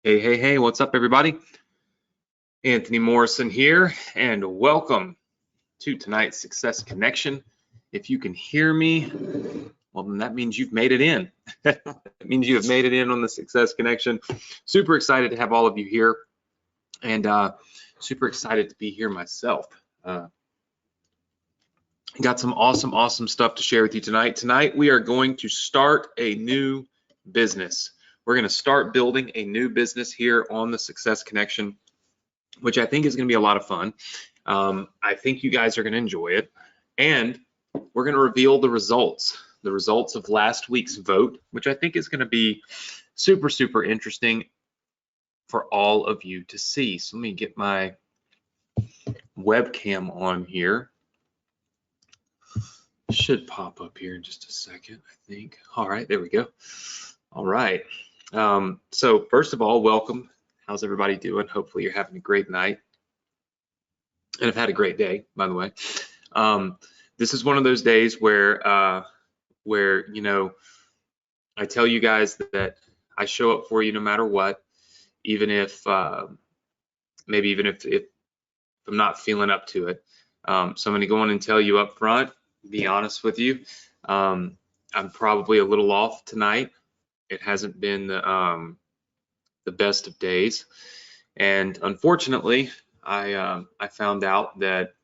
Hey, what's up, everybody? Anthony Morrison here, and welcome to tonight's Success Connection. If you can hear me, well, then that means you've made it in. That means you have made it in on the Success Connection. Super excited to have all of you here, and super excited to be here myself. Got some awesome stuff to share with you tonight. Tonight, we are going to start a new business. We're going to start building a new business here on the Success Connection, which I think is going to be a lot of fun. I think you guys are going to enjoy it. And we're going to reveal the results of last week's vote, which I think is going to be super interesting for all of you to see. So let me get my webcam on here. Should pop up here in just a second, I think. All right, there we go. All right. So first of all, welcome. How's everybody doing? Hopefully you're having a great night and have had a great day, by the way. This is one of those days where you know, I tell you guys that I show up for you no matter what, even if maybe even if I'm not feeling up to it. So I'm going to go on and tell you up front, be honest with you. I'm probably a little off tonight. It hasn't been the best of days, and unfortunately, I found out that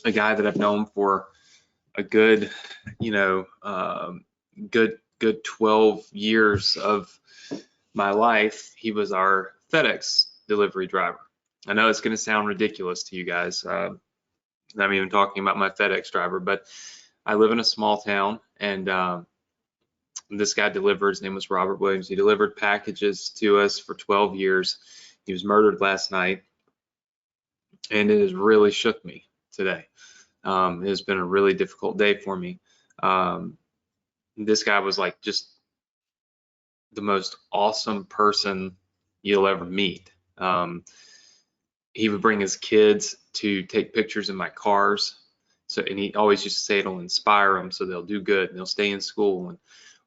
a guy that I've known for a good, good 12 years of my life, he was our FedEx delivery driver. I know it's going to sound ridiculous to you guys. I'm even talking about my FedEx driver, but I live in a small town, and this guy delivered. His name was Robert Williams. He delivered packages to us for 12 years. He was murdered last night, and it has really shook me today. It has been a really difficult day for me. This guy was like just the most awesome person you'll ever meet. He would bring his kids to take pictures in my cars. So, and he always used to say it'll inspire them so they'll do good and they'll stay in school and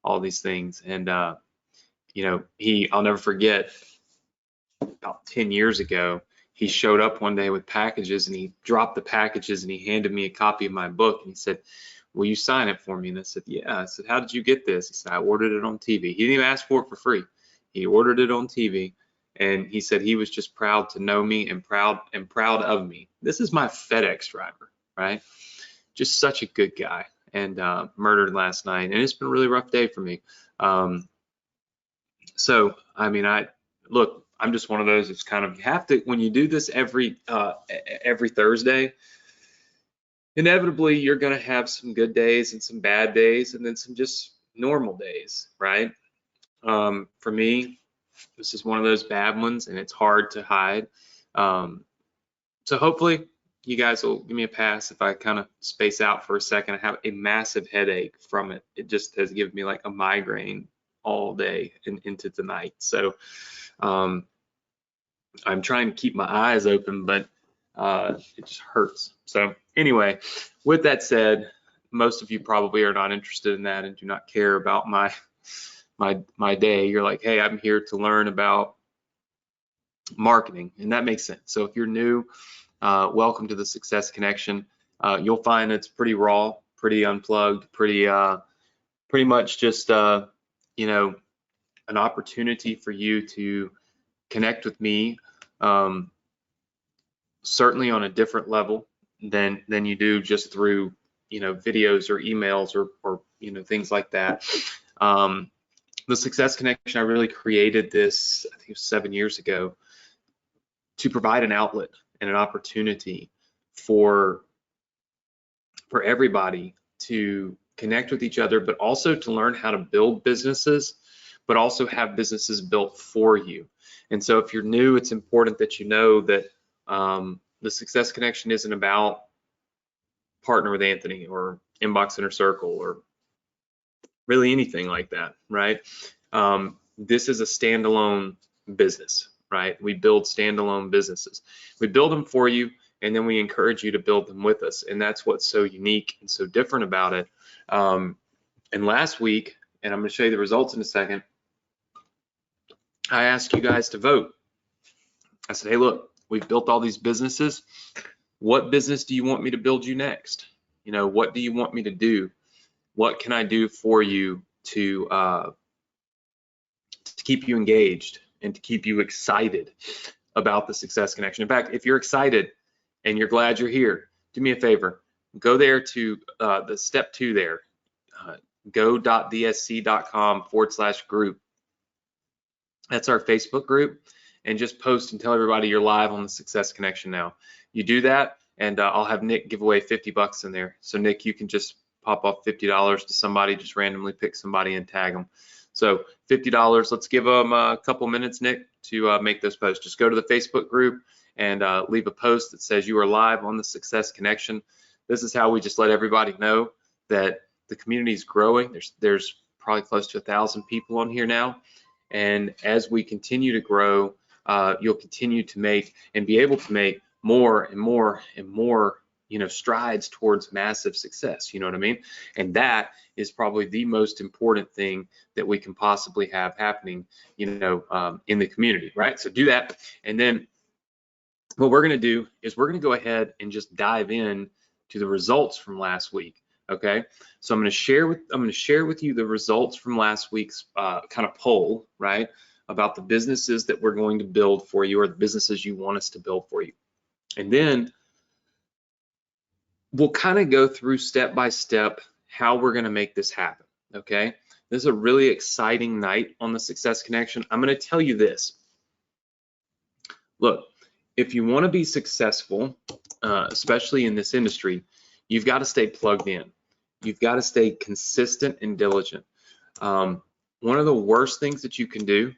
all these things. And, I'll never forget, about 10 years ago, he showed up one day with packages, and he dropped the packages and he handed me a copy of my book, and he said, "Will you sign it for me?" And I said, "Yeah." I said, "How did you get this?" He said, "I ordered it on TV." He didn't even ask for it for free. He ordered it on TV, and he said he was just proud to know me and proud of me. This is my FedEx driver, right? Just such a good guy, and murdered last night, and it's been a really rough day for me. So I mean, look, I'm just one of those. It's kind of, you have to, when you do this every Thursday, inevitably you're going to have some good days and some bad days, and then some just normal days, right? For me, this is one of those bad ones, and it's hard to hide. So hopefully you guys will give me a pass if I kind of space out for a second. I have a massive headache from it. It just has given me like a migraine all day and into the night. So I'm trying to keep my eyes open, but it just hurts. So anyway, with that said, most of you probably are not interested in that and do not care about my day. You're like, hey, I'm here to learn about marketing, and that makes sense. So if you're new, welcome to the Success Connection. You'll find it's pretty raw, pretty unplugged, pretty much just an opportunity for you to connect with me, certainly on a different level than you do just through videos or emails or things like that. The Success Connection, I really created this, I think it was 7 years ago, to provide an outlet and an opportunity for everybody to connect with each other, but also to learn how to build businesses, but also have businesses built for you. And so if you're new, it's important that you know that the Success Connection isn't about Partner with Anthony or Inbox Inner Circle or really anything like that, right? This is a standalone business, right? We build standalone businesses. We build them for you, and then we encourage you to build them with us. And that's what's so unique and so different about it. And last week, and I'm going to show you the results in a second, I asked you guys to vote. I said, hey, look, we've built all these businesses. What business do you want me to build you next? You know, what do you want me to do? What can I do for you to keep you engaged and to keep you excited about the Success Connection? In fact, if you're excited and you're glad you're here, do me a favor, go there to the step 2 there, go.dsc.com/group. That's our Facebook group, and just post and tell everybody you're live on the Success Connection now. You do that, and I'll have Nick give away $50 in there. So Nick, you can just pop off $50 to somebody, just randomly pick somebody and tag them. So $50, let's give them a couple minutes, Nick, to make those posts. Just go to the Facebook group and leave a post that says you are live on the Success Connection. This is how we just let everybody know that the community is growing. There's probably close to 1,000 people on here now. And as we continue to grow, you'll continue to make and be able to make more and more and more, you know, strides towards massive success. You know what I mean? And that is probably the most important thing that we can possibly have happening, you know, in the community, right? So do that. And then what we're going to do is we're going to go ahead and just dive in to the results from last week. Okay, so I'm going to share with you the results from last week's kind of poll, right, about the businesses that we're going to build for you, or the businesses you want us to build for you. And then we'll kind of go through step by step how we're going to make this happen. Okay, this is a really exciting night on the Success Connection. I'm going to tell you this. Look, if you want to be successful, especially in this industry, you've got to stay plugged in. You've got to stay consistent and diligent. One of the worst things that you can do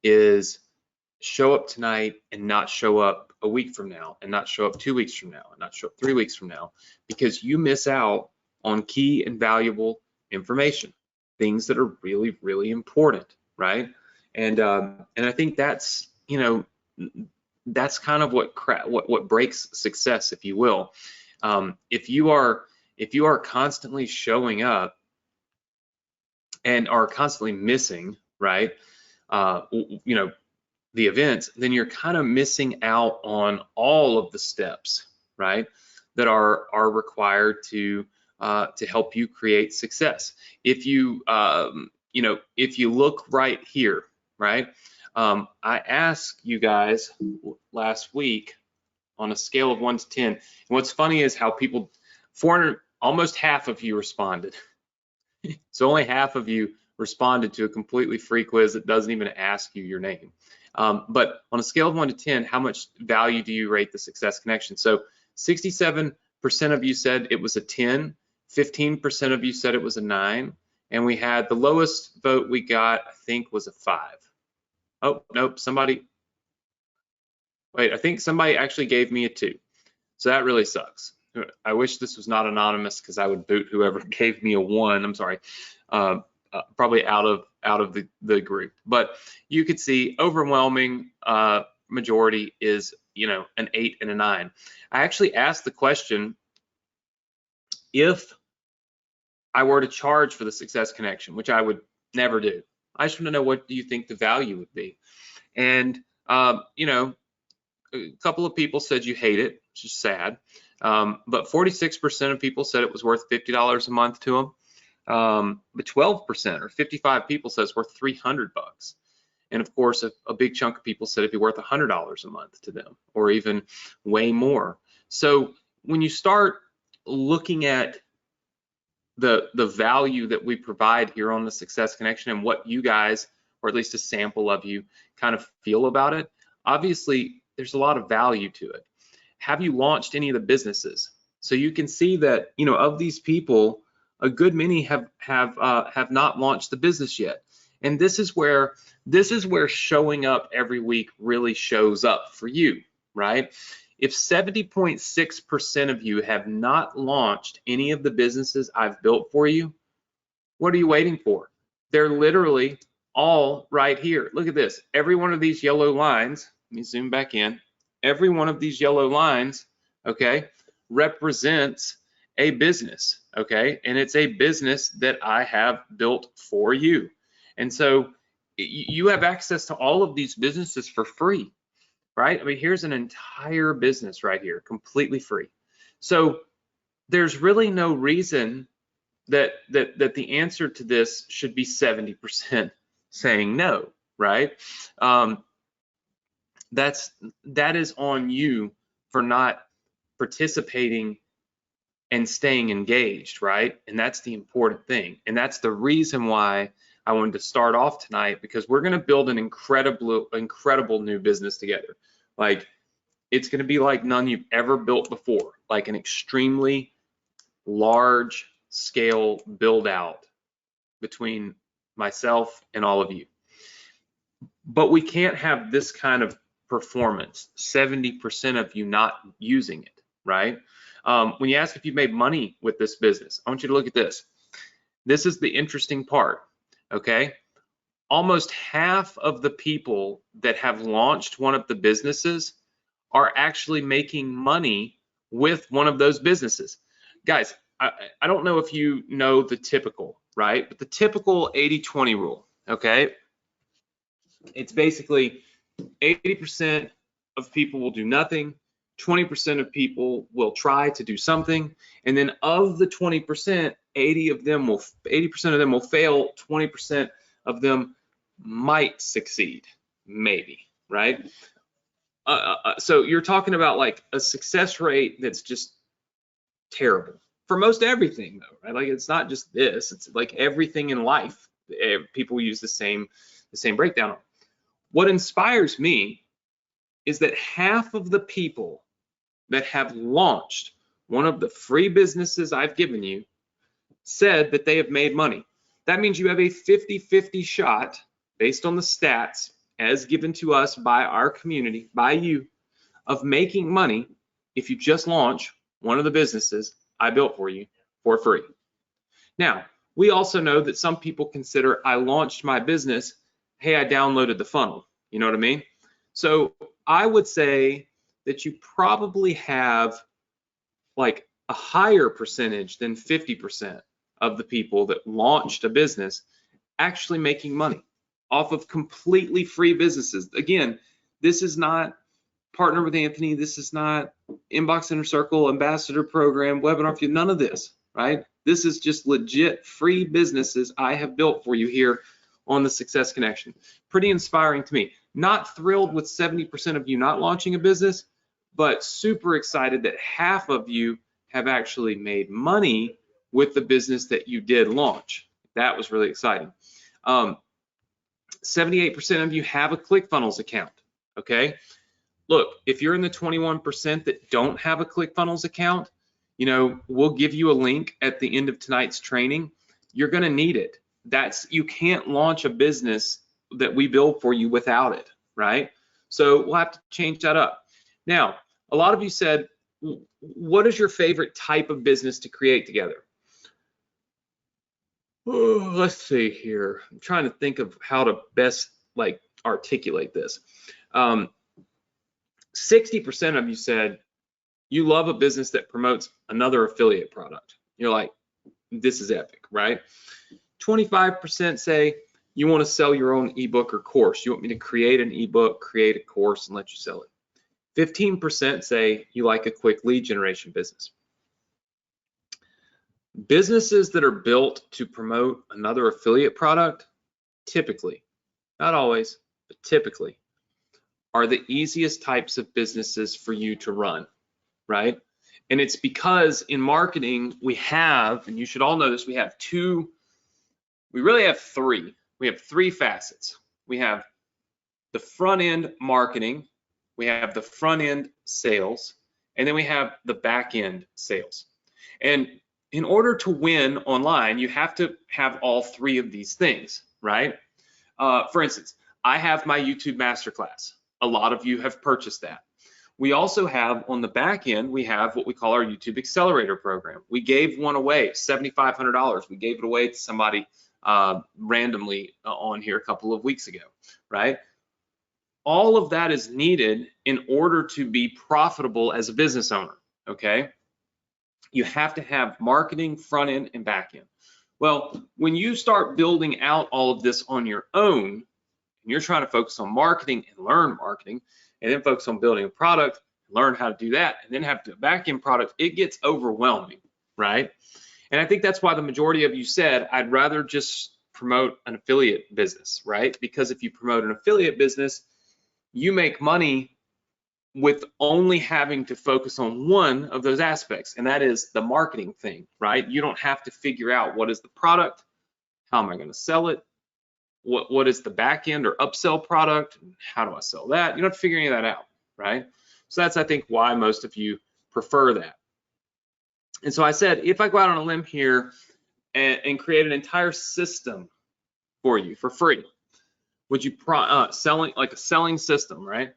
is show up tonight and not show up a week from now, and not show up 2 weeks from now, and not show up 3 weeks from now, because you miss out on key and valuable information, things that are really, really important, right? And I think that's, you know, that's kind of what breaks success, if you will. If you are constantly showing up and are constantly missing, right, you know, the events, then you're kind of missing out on all of the steps, right, that are required to help you create success. If you you know, if you look right here, right, I asked you guys last week on a scale of 1 to 10. And what's funny is how people, 400, almost half of you responded. So only half of you responded to a completely free quiz that doesn't even ask you your name. But on a scale of 1 to 10, how much value do you rate the Success Connection? So 67% of you said it was a 10, 15% of you said it was a 9, and we had the lowest vote we got, I think, was a 5. Oh, nope, wait, I think somebody actually gave me a 2. So that really sucks. I wish this was not anonymous, because I would boot whoever gave me a 1. I'm sorry, probably out of the group. But you could see overwhelming majority is, you know, an 8 and a 9. I actually asked the question, if I were to charge for the Success Connection, which I would never do, I just want to know, what do you think the value would be? And you know, a couple of people said you hate it, which is sad. But 46% of people said it was worth $50 a month to them. But 12% or 55 people said it's worth $300. And of course, a big chunk of people said it'd be worth $100 a month to them, or even way more. So when you start looking at the value that we provide here on the Success Connection, and what you guys, or at least a sample of you, kind of feel about it, obviously there's a lot of value to it. Have you launched any of the businesses? So you can see that, you know, of these people, a good many have not launched the business yet. And this is where showing up every week really shows up for you, right? If 70.6% of you have not launched any of the businesses I've built for you, what are you waiting for? They're literally all right here. Look at this. Every one of these yellow lines, let me zoom back in. Every one of these yellow lines, okay, represents a business, okay? And it's a business that I have built for you. And so you have access to all of these businesses for free, right? I mean, here's an entire business right here, completely free. So there's really no reason that the answer to this should be 70% saying no, right? That is on you for not participating and staying engaged, right? And that's the important thing. And that's the reason why I wanted to start off tonight, because we're going to build an incredible new business together. Like, it's going to be like none you've ever built before, like an extremely large scale build out between myself and all of you. But we can't have this kind of performance, 70% of you not using it, right? When you ask if you made money with this business, I want you to look at this. This is the interesting part, okay? Almost half of the people that have launched one of the businesses are actually making money with one of those businesses. Guys, I don't know if you know the typical, right? But the typical 80-20 rule, okay? It's basically 80% of people will do nothing, 20% of people will try to do something, and then of the 20%, 80% of them will fail, 20% of them might succeed, maybe, right? So you're talking about like a success rate that's just terrible for most everything, though, right? Like, it's not just this; it's like everything in life. People use the same breakdown. What inspires me is that half of the people that have launched one of the free businesses I've given you said that they have made money. That means you have a 50-50 shot, based on the stats as given to us by our community, by you, of making money if you just launch one of the businesses I built for you for free. Now, we also know that some people consider, I launched my business, hey, I downloaded the funnel. You know what I mean? So I would say that you probably have like a higher percentage than 50% of the people that launched a business actually making money off of completely free businesses. Again, this is not Partner with Anthony. This is not Inbox Inner Circle, Ambassador Program, Webinar, none of this, right? This is just legit free businesses I have built for you here on the Success Connection. Pretty inspiring to me. Not thrilled with 70% of you not launching a business, but super excited that half of you have actually made money with the business that you did launch. That was really exciting. 78% of you have a ClickFunnels account, okay? Look, if you're in the 21% that don't have a ClickFunnels account, you know, we'll give you a link at the end of tonight's training. You're going to need it. You can't launch a business that we build for you without it, right? So we'll have to change that up. Now, a lot of you said, what is your favorite type of business to create together? Oh, let's see here. I'm trying to think of how to best like articulate this. 60% of you said you love a business that promotes another affiliate product. You're like, this is epic, right? 25% say you want to sell your own ebook or course. You want me to create an ebook, create a course, and let you sell it. 15% say you like a quick lead generation business. Businesses that are built to promote another affiliate product, typically, not always, but typically, are the easiest types of businesses for you to run, right? And it's because in marketing, we have, and you should all know this, we really have three. We have three facets. We have the front end marketing, we have the front end sales, and then we have the back end sales. And in order to win online, you have to have all three of these things, right? For instance, I have my YouTube Masterclass. A lot of you have purchased that. We also have on the back end, we have what we call our YouTube Accelerator program. We gave one away, $7,500. We gave it away to somebody randomly on here a couple of weeks ago, right? All of that is needed in order to be profitable as a business owner, okay? You have to have marketing, front end, and back end. Well, when you start building out all of this on your own, and you're trying to focus on marketing and learn marketing, and then focus on building a product, learn how to do that, and then have to back-end product, it gets overwhelming, right? And I think that's why the majority of you said, I'd rather just promote an affiliate business, right? Because if you promote an affiliate business, you make money with only having to focus on one of those aspects, and that is the marketing thing, right? You don't have to figure out what is the product, how am I going to sell it, what is the back end or upsell product, how do I sell that? You don't have to figure any of that out, right? So that's, I think, why most of you prefer that. And so I said, if I go out on a limb here and create an entire system for you for free, would you selling like a selling system, right?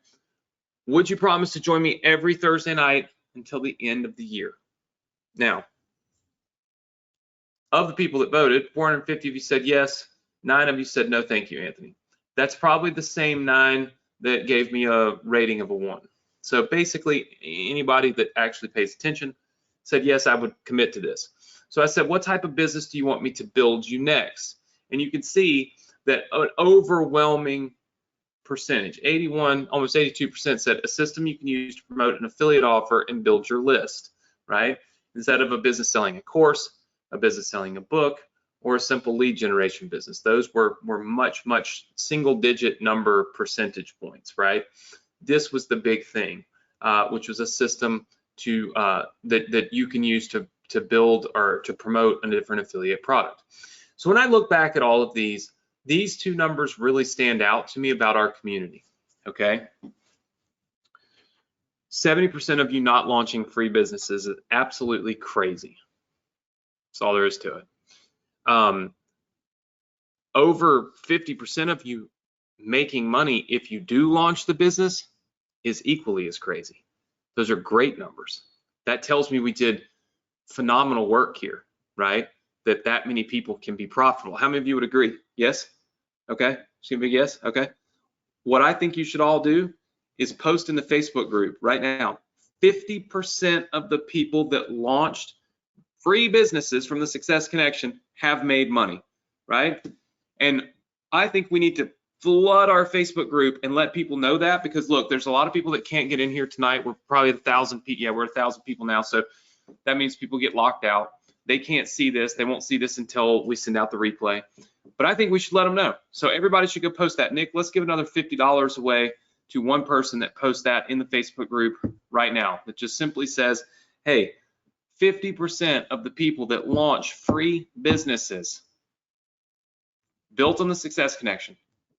Would you promise to join me every Thursday night until the end of the year? Now, of the people that voted, 450 of you said yes, 9 of you said no, thank you, Anthony. That's probably the same 9 that gave me a rating of a 1. So basically, anybody that actually pays attention said, yes, I would commit to this. So I said, what type of business do you want me to build you next? And you can see that an overwhelming percentage, 81, almost 82% said a system you can use to promote an affiliate offer and build your list, right? Instead of a business selling a course, a business selling a book, or a simple lead generation business. Those were much single digit number percentage points, right? This was the big thing, which was a system to that you can use to build or to promote a different affiliate product. So when I look back at all of these 2 numbers really stand out to me about our community, okay? 70% of you not launching free businesses is absolutely crazy. That's all there is to it. Over 50% of you making money if you do launch the business is equally as crazy. Those are great numbers. That tells me we did phenomenal work here, right? That many people can be profitable. How many of you would agree? Yes? Okay, it's gonna be yes, okay. What I think you should all do is post in the Facebook group right now. 50% of the people that launched free businesses from the Success Connection have made money, right? And I think we need to flood our Facebook group and let people know that, because look, there's a lot of people that can't get in here tonight. We're probably 1,000 people. Yeah, we're 1,000 people now. So that means people get locked out. They can't see this. They won't see this until we send out the replay. But I think we should let them know. So everybody should go post that. Nick, let's give another $50 away to one person that posts that in the Facebook group right now. That just simply says, hey, 50% of the people that launch free businesses built on the Success Connection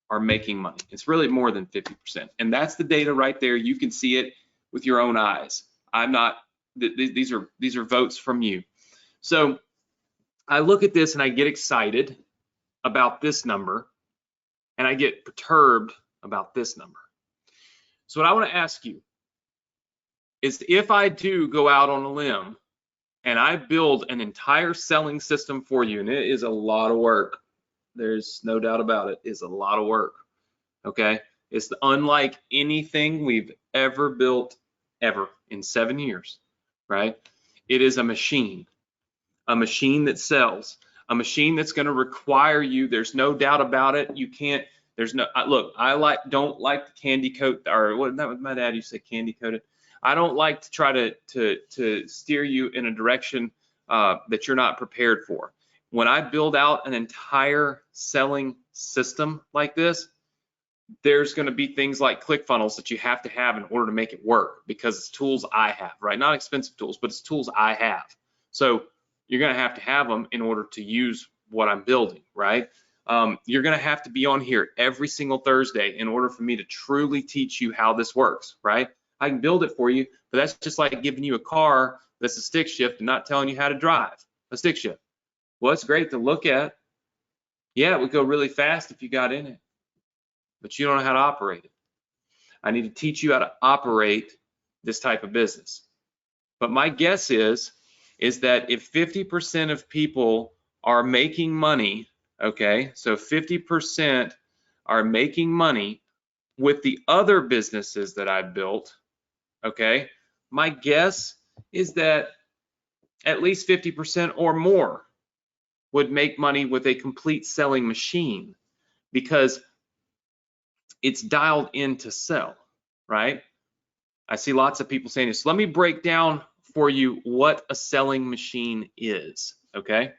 are making money. It's really more than 50%. And that's the data right there. You can see it with your own eyes. I'm not, these are votes from you. So I look at this and I get excited about this number, and I get perturbed about this number. So what I want to ask you is, if I do go out on a limb and I build an entire selling system for you, and it is a lot of work, there's no doubt about it, it's a lot of work, okay? It's unlike anything we've ever built ever in 7 years, right? It is a machine that sells, a machine that's going to require you, there's no doubt about it, you can't, there's no, look, I don't like to candy coat, or what, that was my dad used to say, candy coat it. I don't like to try to steer you in a direction that you're not prepared for. When I build out an entire selling system like this, there's going to be things like ClickFunnels that you have to have in order to make it work, because it's tools I have, right? Not expensive tools, but it's tools I have. So you're going to have them in order to use what I'm building, right? You're going to have to be on here every single Thursday in order for me to truly teach you how this works, right? I can build it for you, but that's just like giving you a car that's a stick shift and not telling you how to drive a stick shift. Well, it's great to look at. Yeah, it would go really fast if you got in it, but you don't know how to operate it. I need to teach you how to operate this type of business. But my guess is that if 50% of people are making money, okay, so 50% are making money with the other businesses that I built, okay, my guess is that at least 50% or more would make money with a complete selling machine, because it's dialed in to sell, right? I see lots of people saying this. Let me break down for you what a selling machine is, okay?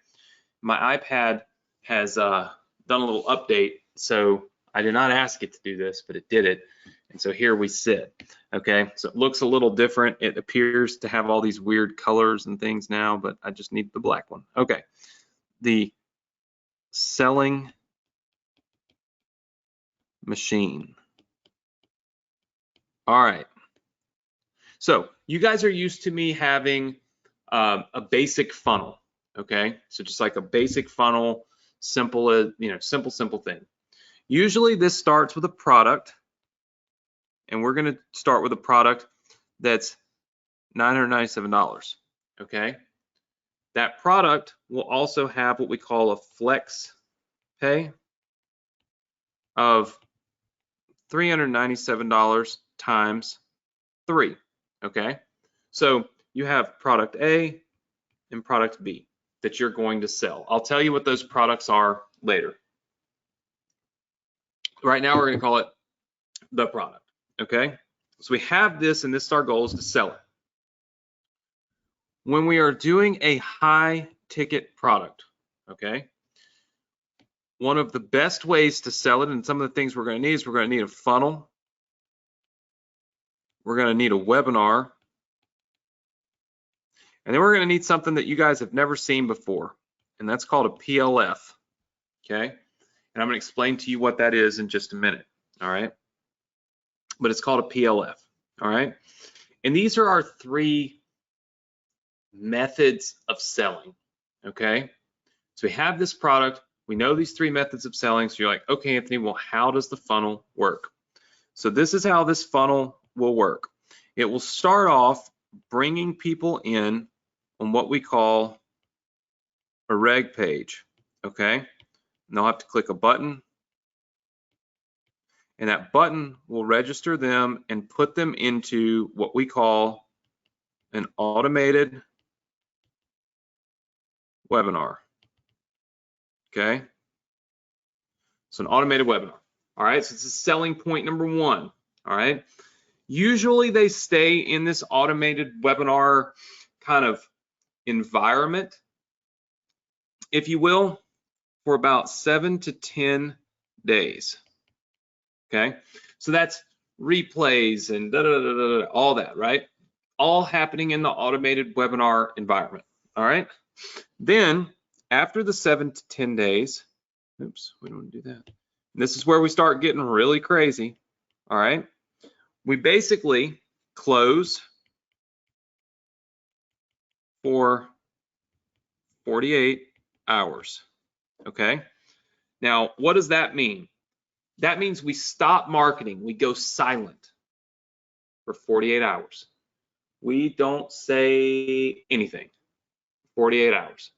My iPad has done a little update, so I did not ask it to do this, but it did it. And so here we sit, okay? So it looks a little different. It appears to have all these weird colors and things now, but I just need the black one. Okay, the selling machine. All right. So you guys are used to me having a basic funnel, okay? So just like a basic funnel, simple, simple thing. Usually this starts with a product, and we're going to start with a product that's $997, okay? That product will also have what we call a flex pay of $397 times 3, okay? So you have product A and product B that you're going to sell. I'll tell you what those products are later. Right now we're going to call it the product, okay? So we have this, and this is our goal, is to sell it. When we are doing a high ticket product, okay, one of the best ways to sell it, and some of the things we're going to need, is we're going to need a funnel, we're going to need a webinar, and then we're going to need something that you guys have never seen before, and that's called a PLF, okay? And I'm going to explain to you what that is in just a minute, all right? But it's called a PLF, all right? And these are our 3 methods of selling, okay? So we have this product, we know these 3 methods of selling, so you're like, okay, Anthony, well, how does the funnel work? So this is how this funnel will work. It will start off bringing people in on what we call a reg page, okay? And they'll have to click a button, and that button will register them and put them into what we call an automated webinar, okay? So an automated webinar, all right? So this is selling point number 1, all right? Usually they stay in this automated webinar kind of environment, if you will, for about 7 to 10 days, okay? So that's replays and all that, right? All happening in the automated webinar environment, all right? Then after the 7 to 10 days, oops, we don't want to do that. And this is where we start getting really crazy, all right? We basically close for 48 hours, okay? Now, what does that mean? That means we stop marketing. We go silent for 48 hours. We don't say anything. 48 hours,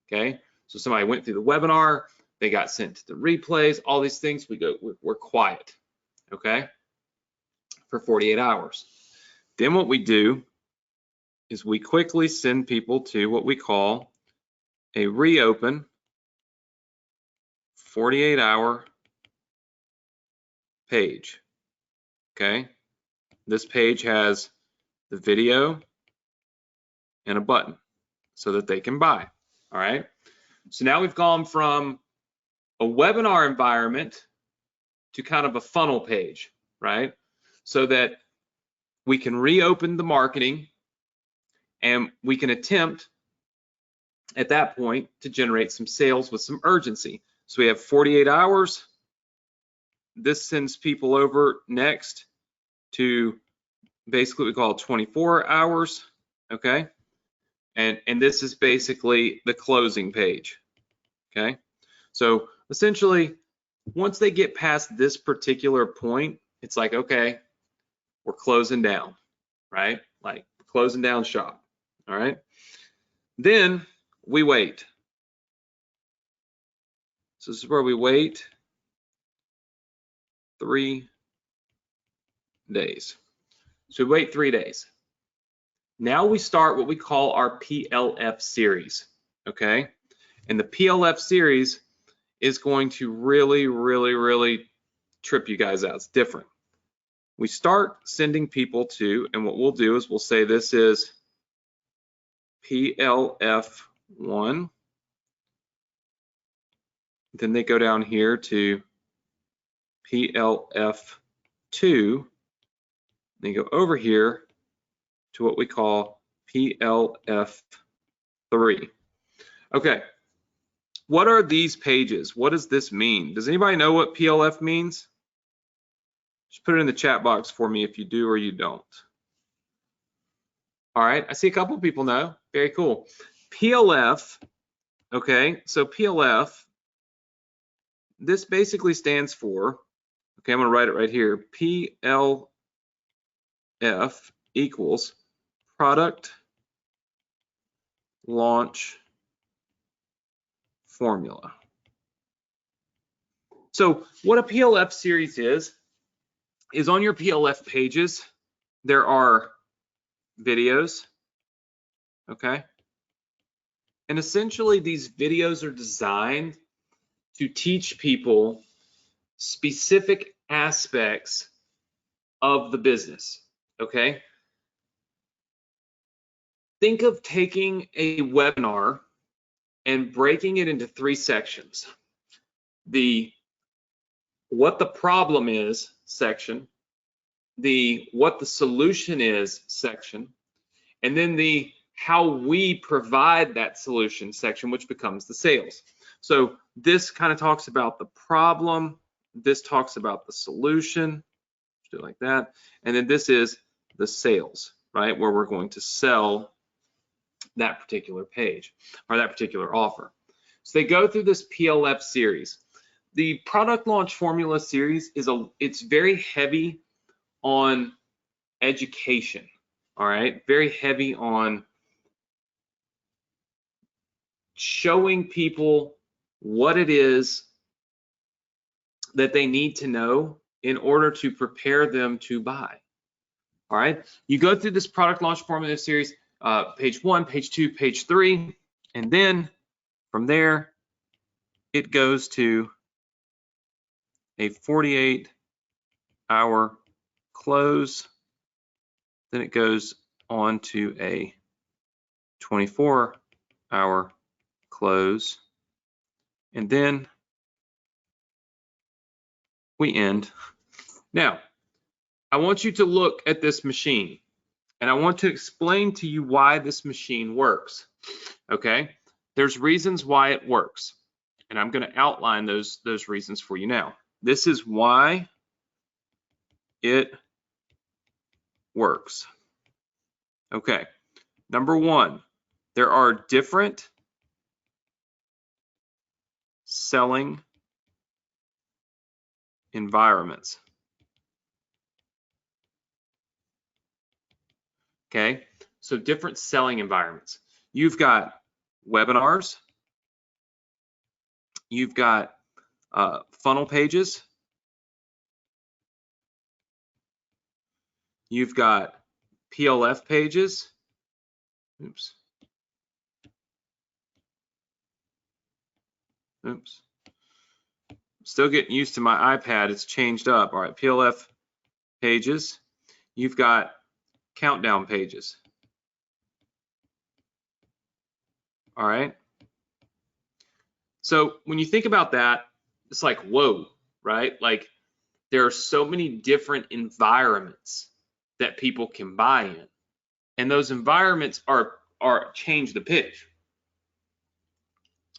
okay? So somebody went through the webinar, they got sent to the replays, all these things, we're quiet, okay? For 48 hours. Then what we do is we quickly send people to what we call a reopen 48-hour page, okay? This page has the video and a button so that they can buy, all right? So now we've gone from a webinar environment to kind of a funnel page, right? So that we can reopen the marketing and we can attempt at that point to generate some sales with some urgency. So we have 48 hours. This sends people over next to basically what we call 24 hours, okay? And this is basically the closing page, okay? So essentially, once they get past this particular point, it's like, okay, we're closing down, right? Like closing down shop, all right? Then we wait. So this is where we wait 3 days. So we wait 3 days. Now we start what we call our PLF series, okay? And the PLF series is going to really trip you guys out. It's different. We start sending people to, and what we'll do is we'll say this is PLF1. Then they go down here to PLF2. They go over here to what we call PLF3. Okay, what are these pages? What does this mean? Does anybody know what PLF means? Just put it in the chat box for me if you do or you don't. All right, I see a couple people know. Very cool. PLF, okay, so PLF, this basically stands for, okay, I'm gonna write it right here, PLF equals product launch formula. So what a PLF series is on your PLF pages, there are videos, okay? And essentially these videos are designed to teach people specific aspects of the business, okay? Think of taking a webinar and breaking it into 3 sections. The what the problem is section, the what the solution is section, and then the how we provide that solution section, which becomes the sales. So this kind of talks about the problem, this talks about the solution, do it like that, and then this is the sales, right, where we're going to sell that particular page or that particular offer. So they go through this PLF series. The product launch formula series is it's very heavy on education, all right, very heavy on showing people what it is that they need to know in order to prepare them to buy. All right, you go through this product launch formula series, page 1, page 2, page 3, and then from there it goes to a 48-hour close, then it goes on to a 24-hour close, and then we end. Now, I want you to look at this machine, and I want to explain to you why this machine works, okay? There's reasons why it works, and I'm going to outline those reasons for you now. This is why it works. Okay, number 1, there are different selling environments. Okay, so different selling environments. You've got webinars, you've got funnel pages, you've got PLF pages. Oops. Still getting used to my iPad. It's changed up. All right, PLF pages. You've got countdown pages. All right. So when you think about that, it's like, whoa, right? Like there are so many different environments that people can buy in. And those environments are change the pitch.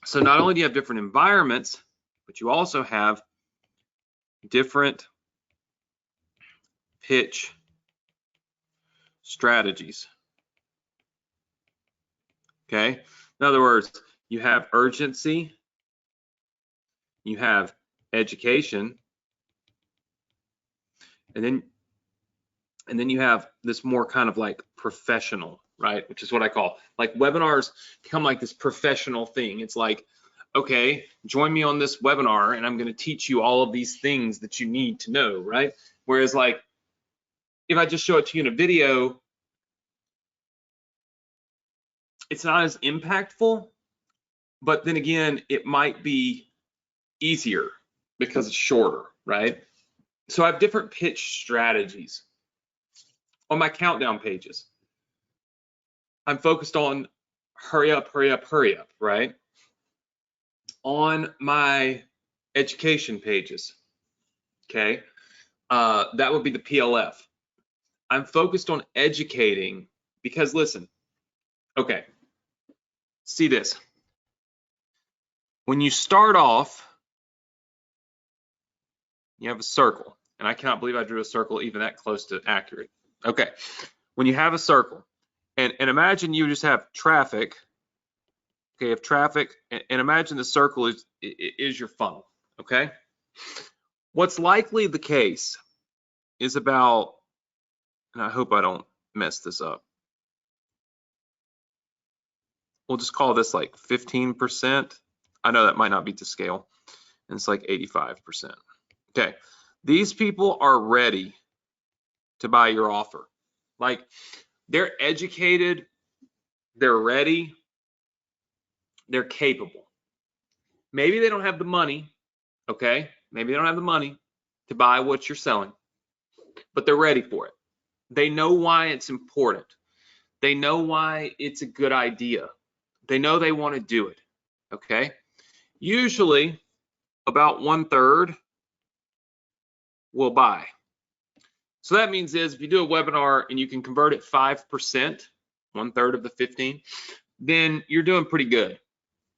So not only do you have different environments, but you also have different pitch strategies. Okay, in other words, you have urgency, you have education, and then you have this more kind of like professional, right? Which is what I call, like, webinars become like this professional thing. It's like, okay, join me on this webinar and I'm going to teach you all of these things that you need to know, right? Whereas like if I just show it to you in a video, it's not as impactful, but then again, it might be easier because it's shorter, right? So I have different pitch strategies. On my countdown pages, I'm focused on hurry up, hurry up, hurry up, right? On my education pages, okay, that would be the PLF. I'm focused on educating because listen, okay, see this. When you start off, you have a circle, and I cannot believe I drew a circle even that close to accurate. Okay, when you have a circle, and imagine you just have traffic, okay, if traffic, and imagine the circle is your funnel, okay? What's likely the case is about, and I hope I don't mess this up, we'll just call this like 15%. I know that might not be to scale, and it's like 85%. Okay, these people are ready to buy your offer. Like, they're educated, they're ready, they're capable. Maybe they don't have the money, okay? Maybe they don't have the money to buy what you're selling, but they're ready for it. They know why it's important. They know why it's a good idea. They know they want to do it, okay? Usually, about 1/3 will buy. So that means is if you do a webinar and you can convert it 5%, 1/3 of the 15, then you're doing pretty good.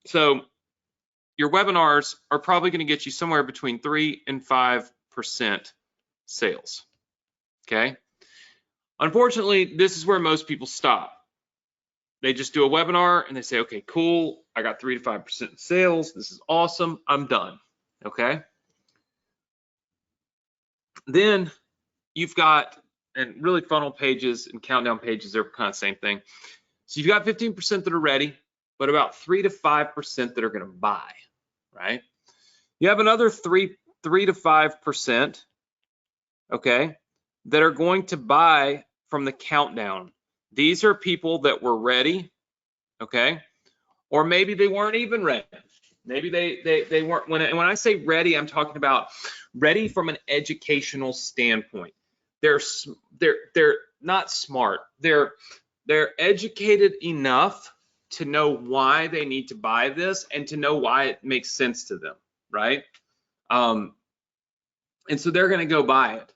So your webinars are probably going to get you somewhere between 3 and 5% sales, okay? Unfortunately, this is where most people stop. They just do a webinar and they say, okay, cool, I got 3 to 5% sales, this is awesome, I'm done, okay? Then you've got, and really funnel pages and countdown pages are kind of the same thing. So you've got 15% that are ready, but about 3 to 5% that are going to buy, right? You have another 3 to 5%, okay, that are going to buy from the countdown. These are people that were ready, okay, or maybe they weren't even ready. Maybe they weren't. When I say ready, I'm talking about ready from an educational standpoint. They're not smart. They're educated enough to know why they need to buy this and to know why it makes sense to them, right? And so they're going to go buy it.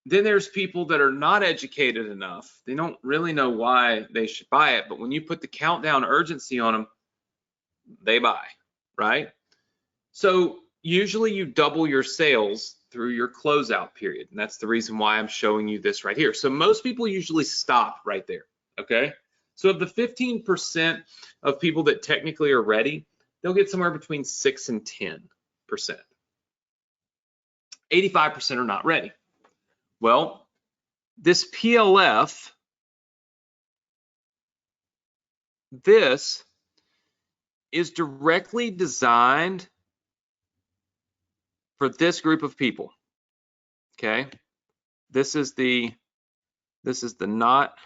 Then there's people that are not educated enough. They don't really know why they should buy it, but when you put the countdown urgency on them, they buy, right? So usually you double your sales through your closeout period, and that's the reason why I'm showing you this right here. So most people usually stop right there, okay? So of the 15% of people that technically are ready, they'll get somewhere between 6 and 10%. 85% are not ready. Well, this PLF, this is directly designed for this group of people, okay? This is the not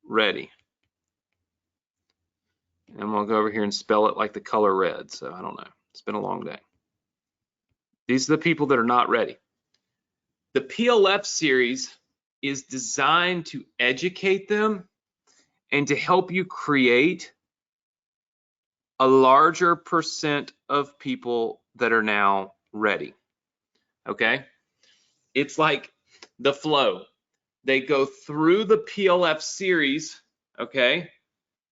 ready. And we'll go over here and spell it like the color red, so I don't know. It's been a long day. These are the people that are not ready. The PLF series is designed to educate them and to help you create a larger percent of people that are now ready, okay? It's like the flow. They go through the PLF series, okay?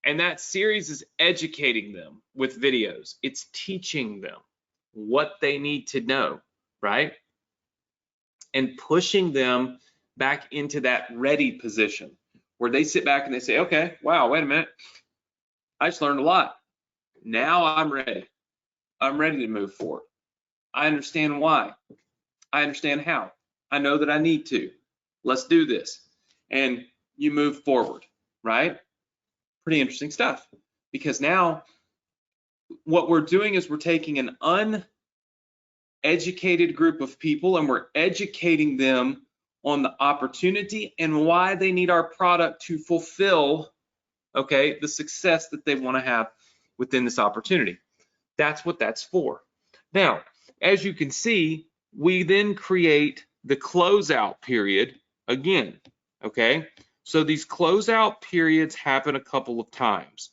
And that series is educating them with videos. It's teaching them what they need to know, right? And pushing them back into that ready position where they sit back and they say, okay, wow, wait a minute. I just learned a lot. Now I'm ready. I'm ready to move forward. I understand why. I understand how. I know that I need to. Let's do this. And you move forward, right? Pretty interesting stuff, because now what we're doing is we're taking an uneducated group of people and we're educating them on the opportunity and why they need our product to fulfill, okay, the success that they want to have within this opportunity. That's what that's for. Now, as you can see, We then create the closeout period again, okay? So these closeout periods happen a couple of times.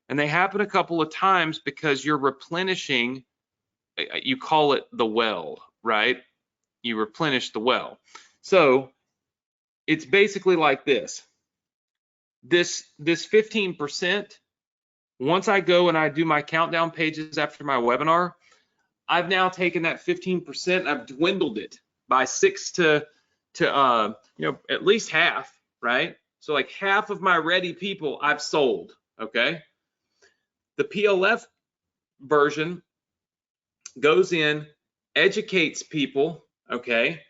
And they happen a couple of times because you're replenishing, you call it the well, right? You replenish the well. So it's basically like this. This 15%, once I go and I do my countdown pages after my webinar, I've now taken that 15%, I've dwindled it by 6 to at least half, right? So like half of my ready people I've sold, okay? The PLF version goes in, educates people, okay?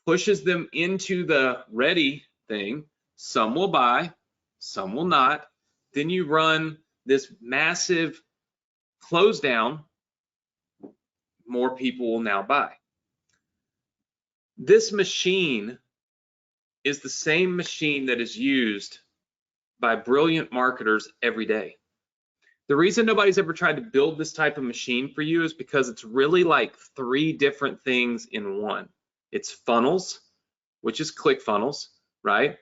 Pushes them into the ready thing. Some will buy, some will not. Then you run this massive close down, more people will now buy. This machine is the same machine that is used by brilliant marketers every day. The reason nobody's ever tried to build this type of machine for you is because it's really like 3 different things in one. It's funnels, which is ClickFunnels, right?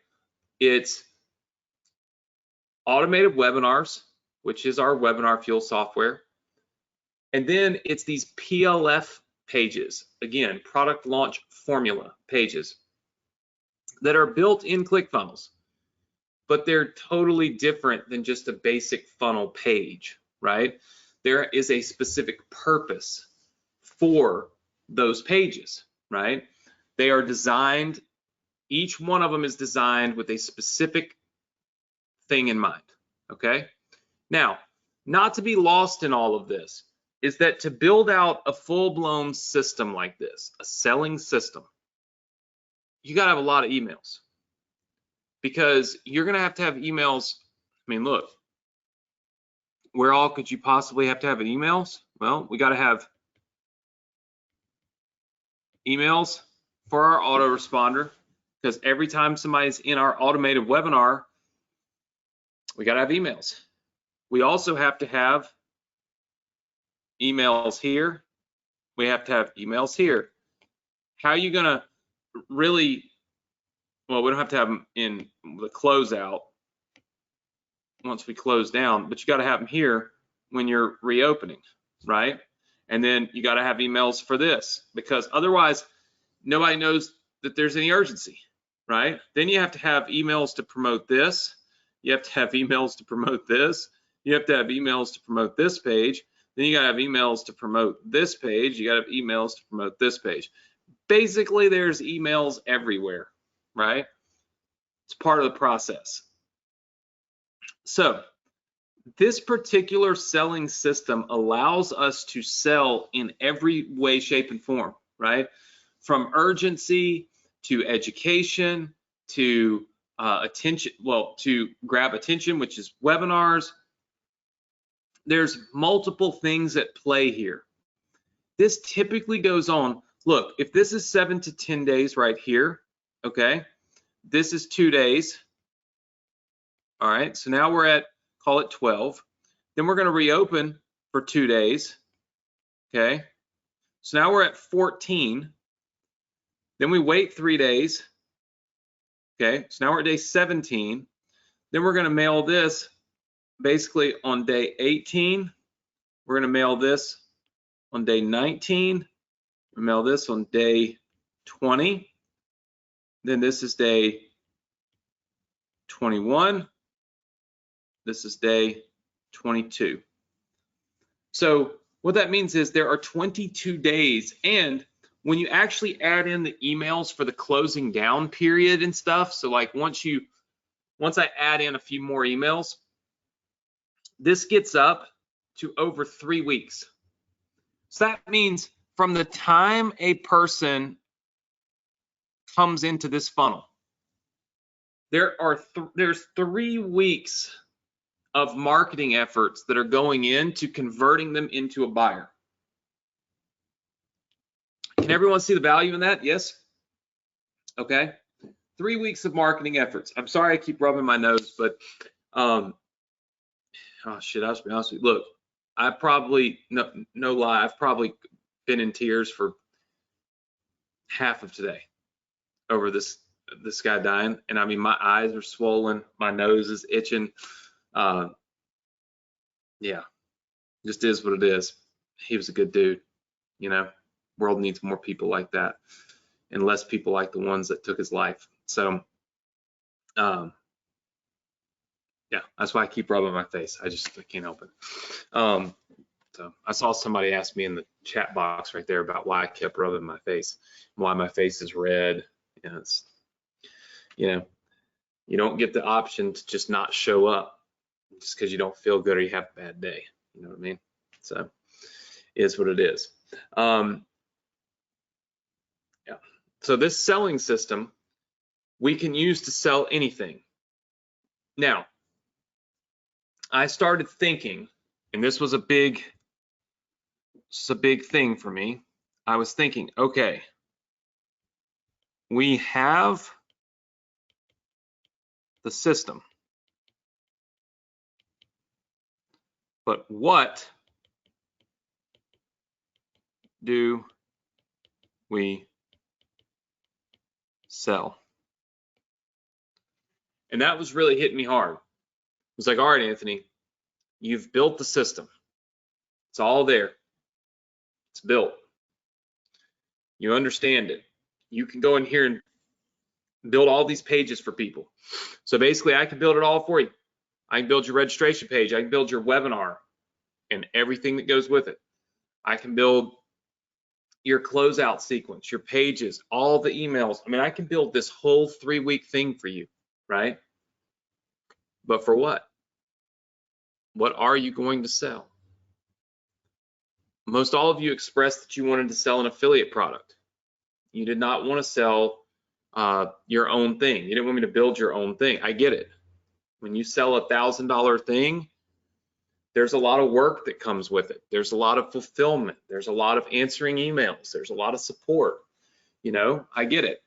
It's automated webinars, which is our webinar fuel software. And then it's these PLF pages, again, product launch formula pages that are built in ClickFunnels, but they're totally different than just a basic funnel page, right? There is a specific purpose for those pages, right? They are designed, each one of them is designed with a specific thing in mind, okay? Now, not to be lost in all of this is that to build out a full-blown system like this, a selling system, you gotta have a lot of emails, because you're gonna have to have emails. I mean, look, where all could you possibly have to have emails? Well, we gotta have emails for our autoresponder, because every time somebody's in our automated webinar, we gotta have emails. We also have to have emails here. We have to have emails here. How are you gonna really, well, we don't have to have them in the closeout once we close down, but you got to have them here when you're reopening, right? And then you got to have emails for this, because otherwise nobody knows that there's any urgency, right? Then you have to have emails to promote this. You have to have emails to promote this. You have to have emails to promote this page. Then you got to have emails to promote this page. You got to have emails to promote this page. Basically, there's emails everywhere, right? It's part of the process. So this particular selling system allows us to sell in every way, shape, and form, right? From urgency to education to attention, well, to grab attention, which is webinars. There's multiple things at play here. This typically goes on. Look, if this is 7 to 10 days right here, okay, this is 2 days. All right, so now we're at, call it 12. Then we're going to reopen for 2 days. Okay, so now we're at 14. Then we wait 3 days. Okay, so now we're at day 17. Then we're going to mail this basically on day 18. We're going to mail this on day 19. We mail this on day 20. Then this is day 21. This is day 22. So what that means is there are 22 days, and when you actually add in the emails for the closing down period and stuff, so like once I add in a few more emails, this gets up to over 3 weeks. So that means from the time a person comes into this funnel, there's 3 weeks of marketing efforts that are going into converting them into a buyer. Can everyone see the value in that? Yes? Okay. 3 weeks of marketing efforts. I'm sorry I keep rubbing my nose, but oh shit, I'll be honest with you. Look, I probably, no lie, I've probably been in tears for half of today over this guy dying. And I mean, my eyes are swollen, my nose is itching. Yeah, just is what it is. He was a good dude, you know. World needs more people like that and less people like the ones that took his life. So yeah, that's why I keep rubbing my face. I can't help it. So I saw somebody ask me in the chat box right there about why I kept rubbing my face, why my face is red. And it's, you know, you don't get the option to just not show up just because you don't feel good or you have a bad day. You know what I mean? So it is what it is. Yeah. So this selling system we can use to sell anything. Now, I started thinking, and this was a big thing for me. I was thinking, okay, we have the system, but what do we sell? And that was really hitting me hard. It was like, all right, Anthony, you've built the system. It's all there. It's built. You understand it. You can go in here and build all these pages for people. So basically, I can build it all for you. I can build your registration page. I can build your webinar and everything that goes with it. I can build your closeout sequence, your pages, all the emails. I mean, I can build this whole 3-week thing for you, right? But for what? What are you going to sell? Most all of you expressed that you wanted to sell an affiliate product. You did not want to sell your own thing. You didn't want me to build your own thing. I get it. When you sell a $1,000 thing, there's a lot of work that comes with it. There's a lot of fulfillment. There's a lot of answering emails. There's a lot of support. You know, I get it.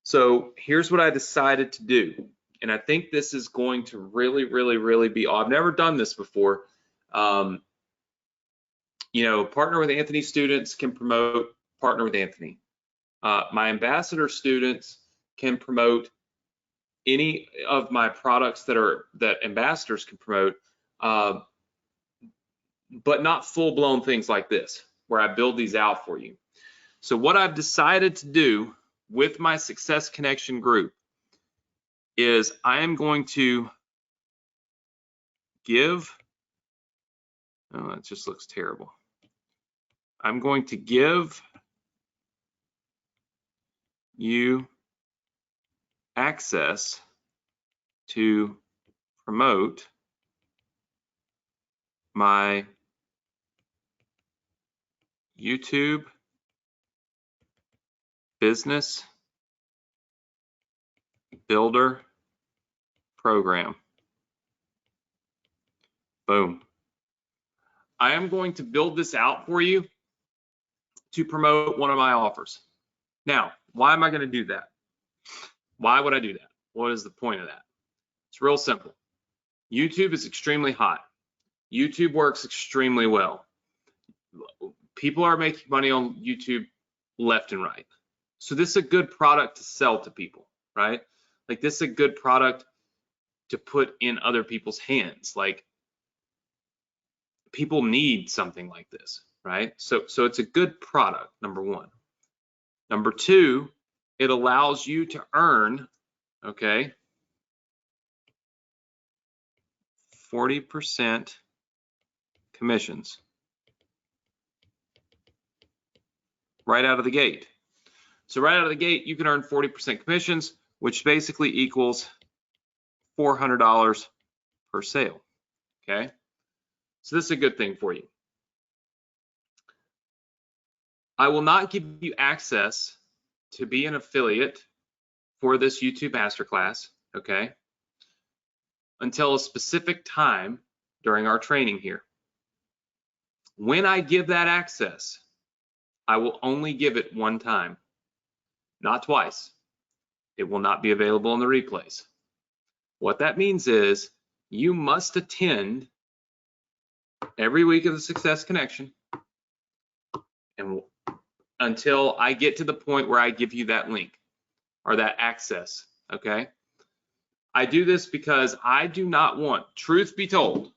So here's what I decided to do. And I think this is going to really, really, really be, I've never done this before. You know, Partner with Anthony students can promote Partner with Anthony. My ambassador students can promote any of my products that ambassadors can promote, but not full-blown things like this, where I build these out for you. So what I've decided to do with my Success Connection group is I am going to give, oh, that just looks terrible. I'm going to give you access to promote my YouTube business builder program. Boom. I am going to build this out for you to promote one of my offers. Now, why am I going to do that? Why would I do that? What is the point of that? It's real simple. YouTube is extremely hot. YouTube works extremely well. People are making money on YouTube left and right. So this is a good product to sell to people, right? Like this is a good product to put in other people's hands. Like people need something like this, right? So it's a good product, number one. Number two, it allows you to earn, okay, 40% commissions right out of the gate. So right out of the gate, you can earn 40% commissions, which basically equals $400 per sale, okay? So this is a good thing for you. I will not give you access to be an affiliate for this YouTube masterclass, okay, until a specific time during our training here. When I give that access, I will only give it one time, not twice. It will not be available in the replays. What that means is you must attend every week of the Success Connection, and until I get to the point where I give you that link or that access, okay? I do this because I do not want, truth be told,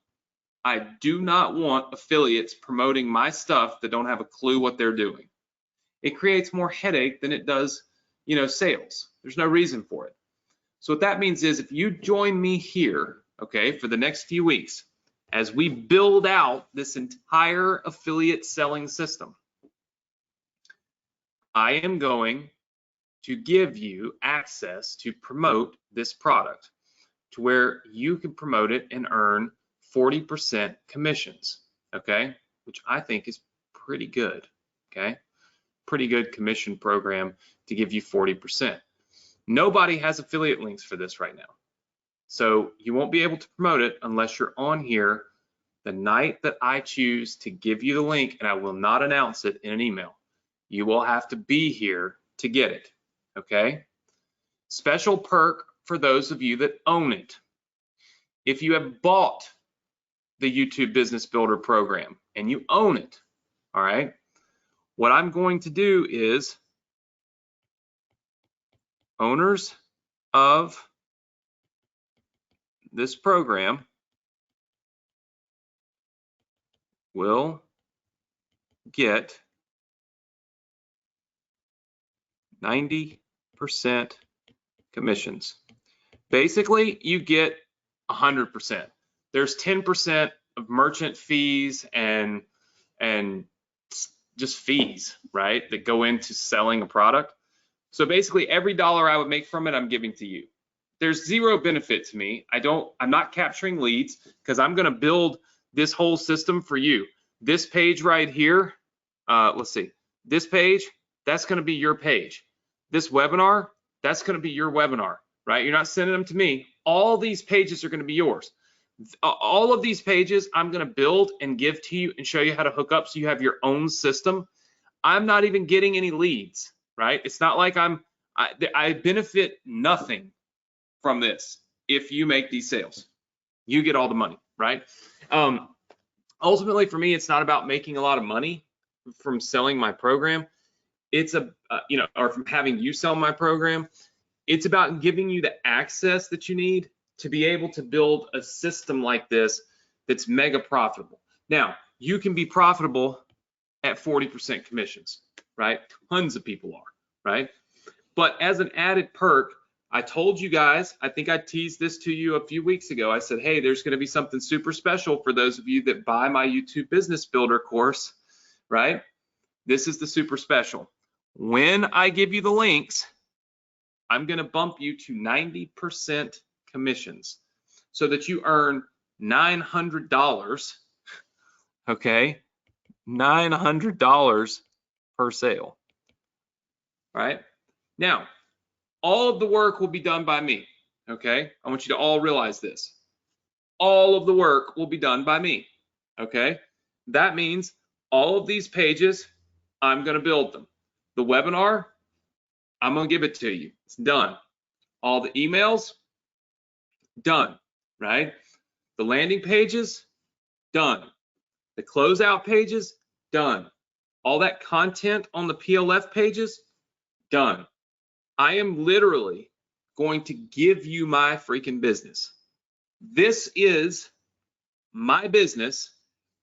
I do not want affiliates promoting my stuff that don't have a clue what they're doing. It creates more headache than it does, sales. There's no reason for it. So what that means is if you join me here, okay, for the next few weeks, as we build out this entire affiliate selling system, I am going to give you access to promote this product to where you can promote it and earn 40% commissions, okay, which I think is pretty good, okay? Pretty good commission program to give you 40%. Nobody has affiliate links for this right now. So you won't be able to promote it unless you're on here the night that I choose to give you the link, and I will not announce it in an email. You will have to be here to get it, okay? Special perk for those of you that own it. If you have bought the YouTube Business Builder program and you own it, all right, what I'm going to do is owners of this program will get 90% commissions. Basically, you get 100%. There's 10% of merchant fees and just fees, right, that go into selling a product. So basically, every dollar I would make from it, I'm giving to you. There's zero benefit to me. I'm not capturing leads because I'm going to build this whole system for you. This page right here, let's see, this page, that's going to be your page. This webinar, that's going to be your webinar, right? You're not sending them to me. All these pages are going to be yours. All of these pages I'm going to build and give to you and show you how to hook up so you have your own system. I'm not even getting any leads, right? It's not like I benefit nothing from this. If you make these sales, you get all the money, right? Ultimately for me, it's not about making a lot of money from selling my program. It's or from having you sell my program. It's about giving you the access that you need to be able to build a system like this that's mega profitable. Now, you can be profitable at 40% commissions, right? Tons of people are, right? But as an added perk, I told you guys, I think I teased this to you a few weeks ago. I said, hey, there's going to be something super special for those of you that buy my YouTube Business Builder course, right? This is the super special. When I give you the links, I'm going to bump you to 90% commissions so that you earn $900, okay? $900 per sale, right? Now, all of the work will be done by me, okay? I want you to all realize this. All of the work will be done by me, okay? That means all of these pages, I'm going to build them. The webinar, I'm going to give it to you. It's done. All the emails, done, right? The landing pages, done. The closeout pages, done. All that content on the PLF pages, done. I am literally going to give you my freaking business. This is my business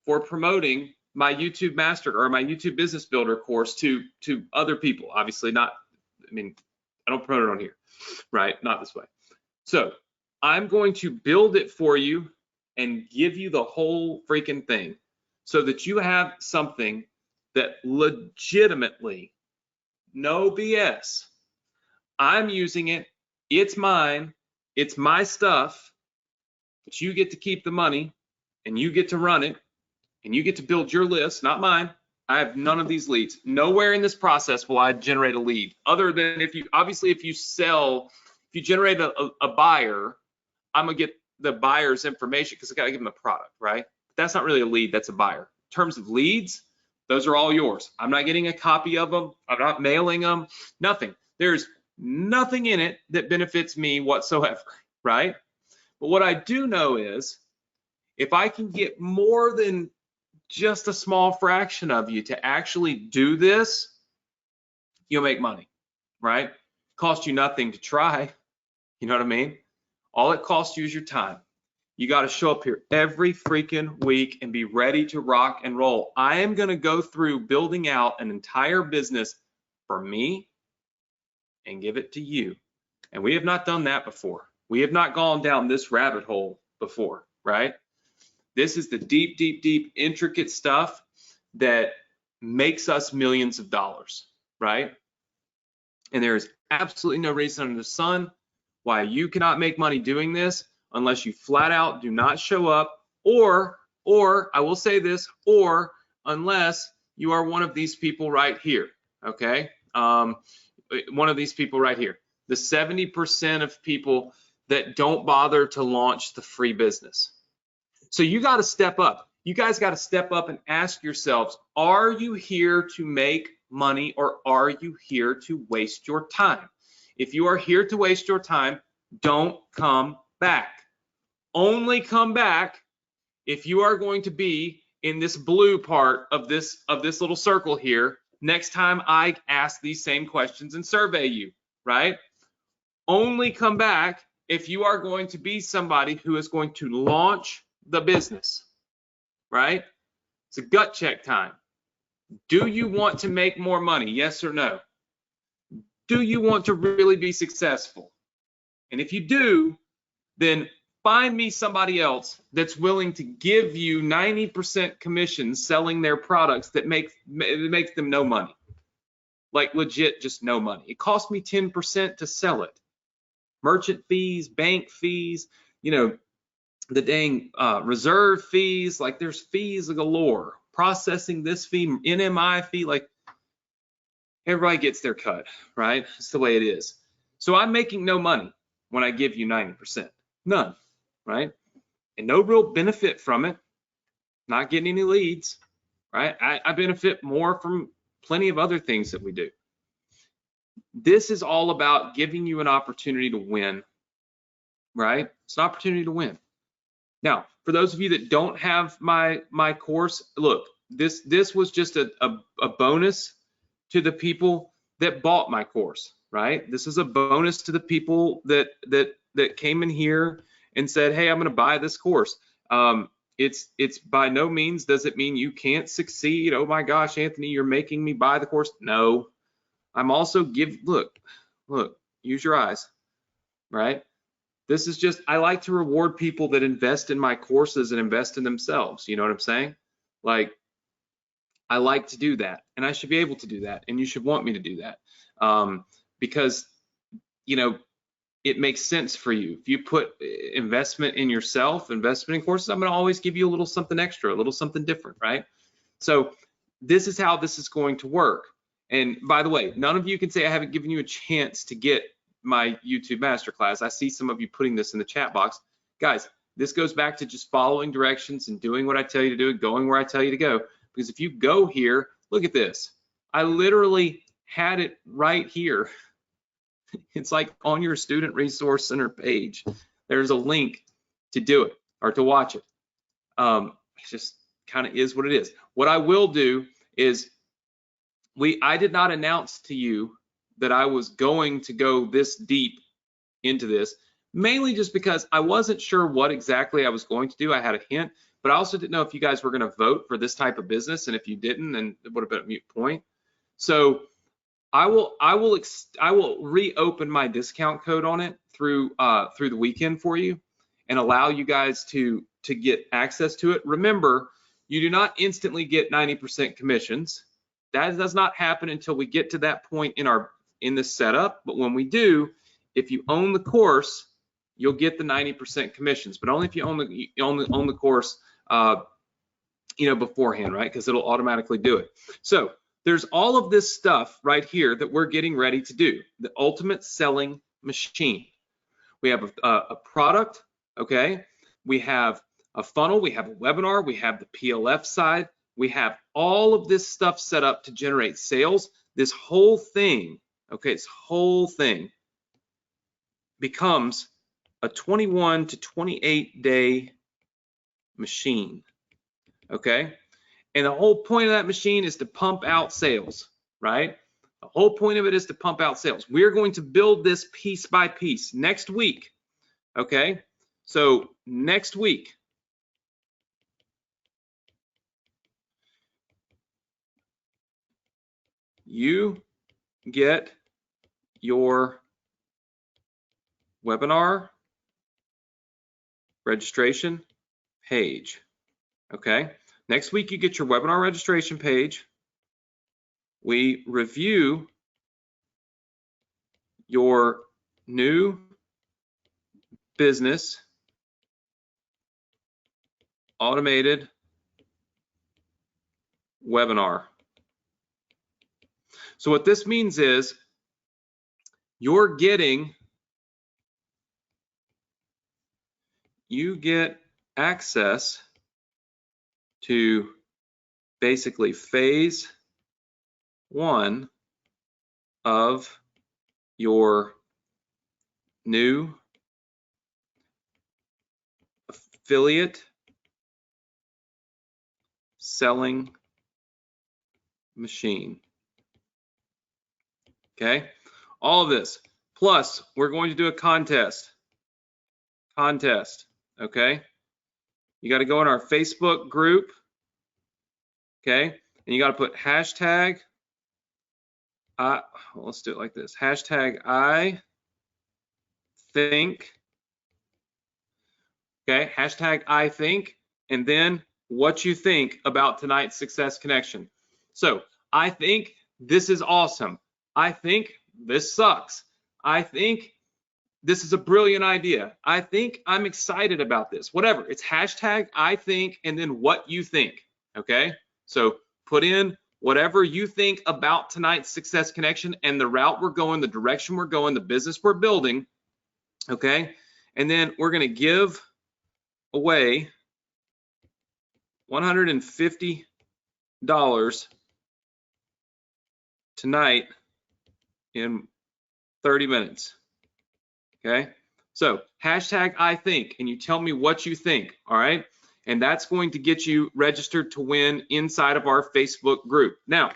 for promoting my YouTube Master or my YouTube Business Builder course to other people. Obviously not, I don't promote it on here, right? Not this way. So I'm going to build it for you and give you the whole freaking thing so that you have something that legitimately, no BS, I'm using it, it's mine, it's my stuff, but you get to keep the money and you get to run it and you get to build your list, not mine. I have none of these leads. Nowhere in this process will I generate a lead other than if you generate a buyer, I'm gonna get the buyer's information because I gotta give them a product, right? But that's not really a lead, that's a buyer. In terms of leads, those are all yours. I'm not getting a copy of them. I'm not mailing them, nothing. There's nothing in it that benefits me whatsoever, right? But what I do know is if I can get more than just a small fraction of you to actually do this, you'll make money, right? Cost you nothing to try. You know what I mean? All it costs you is your time. You got to show up here every freaking week and be ready to rock and roll. I am going to go through building out an entire business for me and give it to you. And we have not done that before. We have not gone down this rabbit hole before, right? This is the deep, deep, deep, intricate stuff that makes us millions of dollars, right? And there is absolutely no reason under the sun why you cannot make money doing this unless you flat out do not show up, or I will say this, or unless you are one of these people right here, okay? One of these people right here, the 70% of people that don't bother to launch the free business. So you got to step up. You guys got to step up and ask yourselves, are you here to make money or are you here to waste your time? If you are here to waste your time, don't come back. Only come back if you are going to be in this blue part of this little circle here next time I ask these same questions and survey you, right? Only come back if you are going to be somebody who is going to launch the business, right? It's a gut check time. Do you want to make more money? Yes or no? Do you want to really be successful? And if you do, then find me somebody else that's willing to give you 90% commissions selling their products that makes them no money. Like legit, just no money. It cost me 10% to sell it. Merchant fees, bank fees, you know, the dang reserve fees, like there's fees galore. Processing this fee, NMI fee, like everybody gets their cut, right? It's the way it is. So I'm making no money when I give you 90%. None, right? And no real benefit from it. Not getting any leads, right? I benefit more from plenty of other things that we do. This is all about giving you an opportunity to win, right? It's an opportunity to win. Now, for those of you that don't have my course, look, this was just a bonus to the people that bought my course, right? This is a bonus to the people that came in here and said, hey, I'm going to buy this course. It's by no means does it mean you can't succeed. Oh my gosh, Anthony, you're making me buy the course. No, I'm also look, use your eyes, right? This is just, I like to reward people that invest in my courses and invest in themselves. You know what I'm saying? Like, I like to do that, and I should be able to do that, and you should want me to do that, because, you know, it makes sense for you. If you put investment in yourself, investment in courses, I'm going to always give you a little something extra, a little something different, right? So this is how this is going to work. And by the way, none of you can say I haven't given you a chance to get my YouTube masterclass. I see some of you putting this in the chat box. Guys, this goes back to just following directions and doing what I tell you to do and going where I tell you to go. Because if you go here, look at this. I literally had it right here. It's like on your student resource center page. There's a link to do it or to watch it. It just kind of is what it is. What I will do is I did not announce to you that I was going to go this deep into this, mainly just because I wasn't sure what exactly I was going to do. I had a hint, but I also didn't know if you guys were going to vote for this type of business, and if you didn't, then it would have been a moot point. So I will reopen my discount code on it through the weekend for you, and allow you guys to get access to it. Remember, you do not instantly get 90% commissions. That does not happen until we get to that point in the setup. But when we do, if you own the course, you'll get the 90% commissions, but only if you own the course, beforehand, right? Because it'll automatically do it. So there's all of this stuff right here that we're getting ready to do. The ultimate selling machine. We have a product, okay? We have a funnel, we have a webinar, we have the PLF side, we have all of this stuff set up to generate sales. This whole thing, okay, this whole thing becomes a 21 to 28 day machine, okay? And the whole point of that machine is to pump out sales, right? The whole point of it is to pump out sales. We're going to build this piece by piece next week. Okay, so next week, you get your webinar registration page. Okay, next week you get your webinar registration page. We review your new business automated webinar. So what this means is you get access to basically phase 1 of your new affiliate selling machine. Okay, all of this. Plus, we're going to do a contest. Okay, you got to go in our Facebook group. Okay, and you got to put hashtag. Let's do it like this. Hashtag I think. Okay, hashtag I think, and then what you think about tonight's Success Connection. So I think this is awesome. I think this sucks. I think this is a brilliant idea. I think I'm excited about this. Whatever. It's hashtag I think and then what you think. Okay, so put in whatever you think about tonight's Success Connection and the route we're going, the direction we're going, the business we're building. Okay, and then we're going to give away $150 tonight in 30 minutes. Okay, so hashtag I think, and you tell me what you think. All right, and that's going to get you registered to win inside of our Facebook group. Now,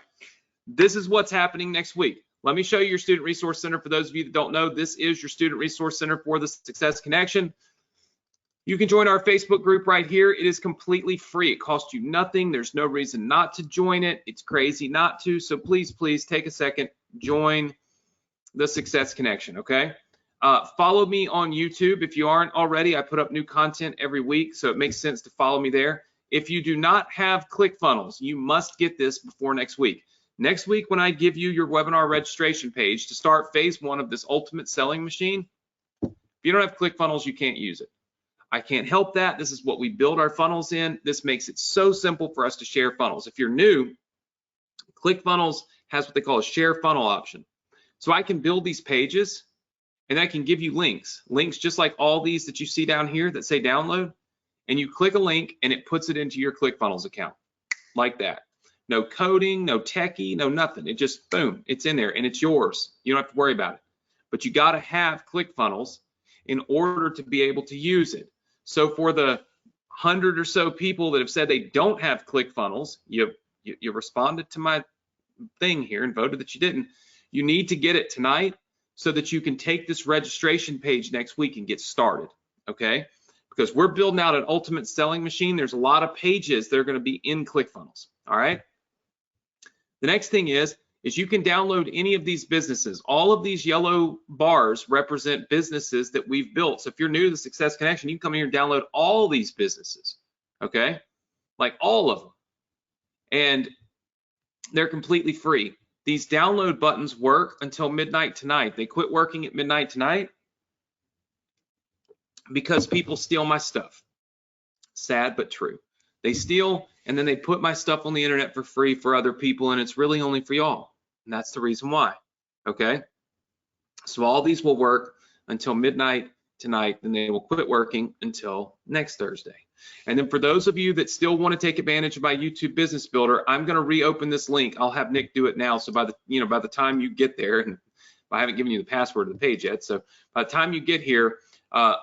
this is what's happening next week. Let me show you your Student Resource Center. For those of you that don't know, this is your Student Resource Center for the Success Connection. You can join our Facebook group right here. It is completely free. It costs you nothing. There's no reason not to join it. It's crazy not to. So please, please take a second, join the Success Connection, okay? Follow me on YouTube. If you aren't already, I put up new content every week, so it makes sense to follow me there. If you do not have ClickFunnels, you must get this before next week. Next week, when I give you your webinar registration page to start phase 1 of this ultimate selling machine, if you don't have ClickFunnels, you can't use it. I can't help that. This is what we build our funnels in. This makes it so simple for us to share funnels. If you're new, ClickFunnels has what they call a share funnel option. So I can build these pages and I can give you links just like all these that you see down here that say download, and you click a link and it puts it into your ClickFunnels account like that. No coding, no techie, no nothing. It just, boom, it's in there and it's yours. You don't have to worry about it. But you got to have ClickFunnels in order to be able to use it. So for the 100 or so people that have said they don't have ClickFunnels, you responded to my thing here and voted that you didn't. You need to get it tonight so that you can take this registration page next week and get started, okay? Because we're building out an ultimate selling machine. There's a lot of pages that are going to be in ClickFunnels, all right? The next thing is you can download any of these businesses. All of these yellow bars represent businesses that we've built. So if you're new to the Success Connection, you can come here and download all these businesses, okay? Like all of them. And they're completely free. These download buttons work until midnight tonight. They quit working at midnight tonight because people steal my stuff. Sad but true. They steal and then they put my stuff on the internet for free for other people, and it's really only for y'all. And that's the reason why, okay? So all these will work until midnight tonight, then they will quit working until next Thursday. And then for those of you that still want to take advantage of my YouTube Business Builder, I'm going to reopen this link. I'll have Nick do it now. So by the time you get there, and I haven't given you the password to the page yet, so by the time you get here,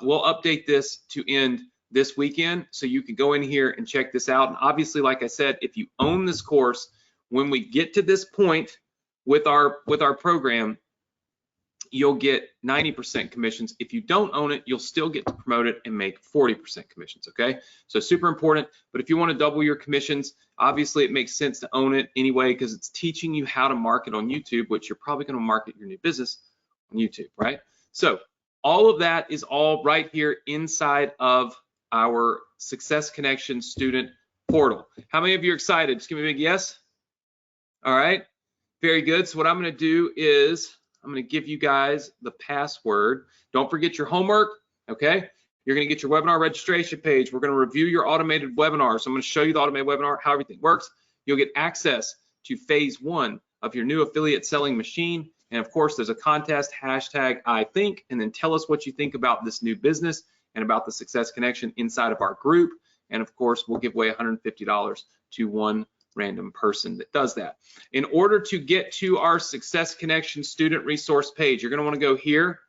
we'll update this to end this weekend, so you can go in here and check this out. And obviously, like I said, if you own this course, when we get to this point with our program, you'll get 90% commissions. If you don't own it, you'll still get to promote it and make 40% commissions, okay? So super important, but if you want to double your commissions, obviously it makes sense to own it anyway because it's teaching you how to market on YouTube, which you're probably going to market your new business on YouTube, right? So all of that is all right here inside of our Success Connection student portal. How many of you are excited? Just give me a big yes. All right, very good. So what I'm going to do is I'm going to give you guys the password. Don't forget your homework, okay? You're going to get your webinar registration page. We're going to review your automated webinar. So I'm going to show you the automated webinar, how everything works. You'll get access to phase 1 of your new affiliate selling machine. And of course, there's a contest, hashtag I think, and then tell us what you think about this new business and about the Success Connection inside of our group. And of course, we'll give away $150 to one random person that does that. In order to get to our Success Connection student resource page, you're going to want to go here,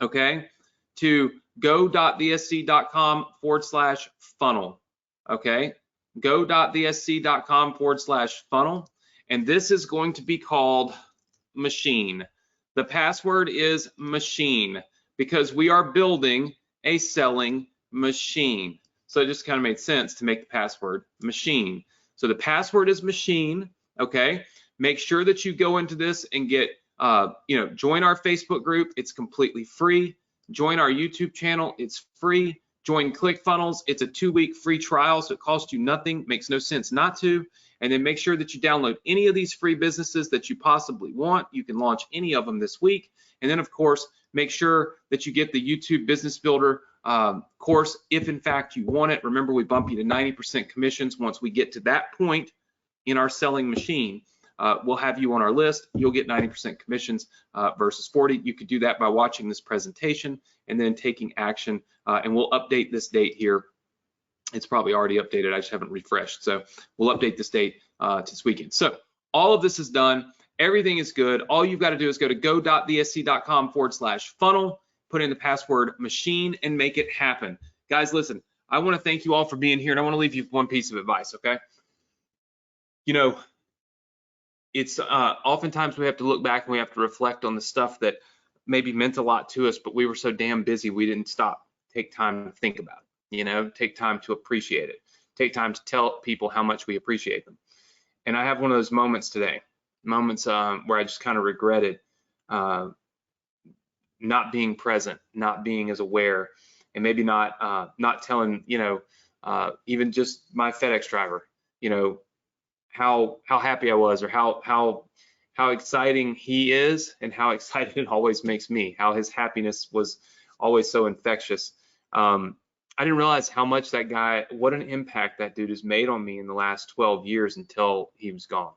okay, to go.thesc.com/funnel, okay, go.thesc.com/funnel, and this is going to be called machine. The password is machine because we are building a selling machine. So it just kind of made sense to make the password machine. So the password is machine, okay? Make sure that you go into this and get, join our Facebook group. It's completely free. Join our YouTube channel. It's free. Join ClickFunnels. It's a 2-week free trial, so it costs you nothing. Makes no sense not to. And then make sure that you download any of these free businesses that you possibly want. You can launch any of them this week. And then, of course, make sure that you get the YouTube Business Builder course if in fact you want it. Remember, we bump you to 90% commissions once we get to that point in our selling machine. We'll have you on our list. You'll get 90% commissions versus 40. You could do that by watching this presentation and then taking action. And we'll update this date here. It's probably already updated. I just haven't refreshed. So we'll update this date to this weekend. So all of this is done. Everything is good. All you've got to do is go to go.thesc.com/funnel, put in the password machine, and make it happen. Guys, listen, I want to thank you all for being here, and I want to leave you with one piece of advice, okay? You know, it's oftentimes we have to look back and we have to reflect on the stuff that maybe meant a lot to us, but we were so damn busy we didn't take time to think about it, take time to appreciate it, take time to tell people how much we appreciate them. And I have one of those moments today, moments where I just kind of regretted not being present, not being as aware, and maybe not telling, even just my FedEx driver, how happy I was, or how exciting he is, and how excited it always makes me, how his happiness was always so infectious. I didn't realize how much that guy, what an impact that dude has made on me in the last 12 years until he was gone.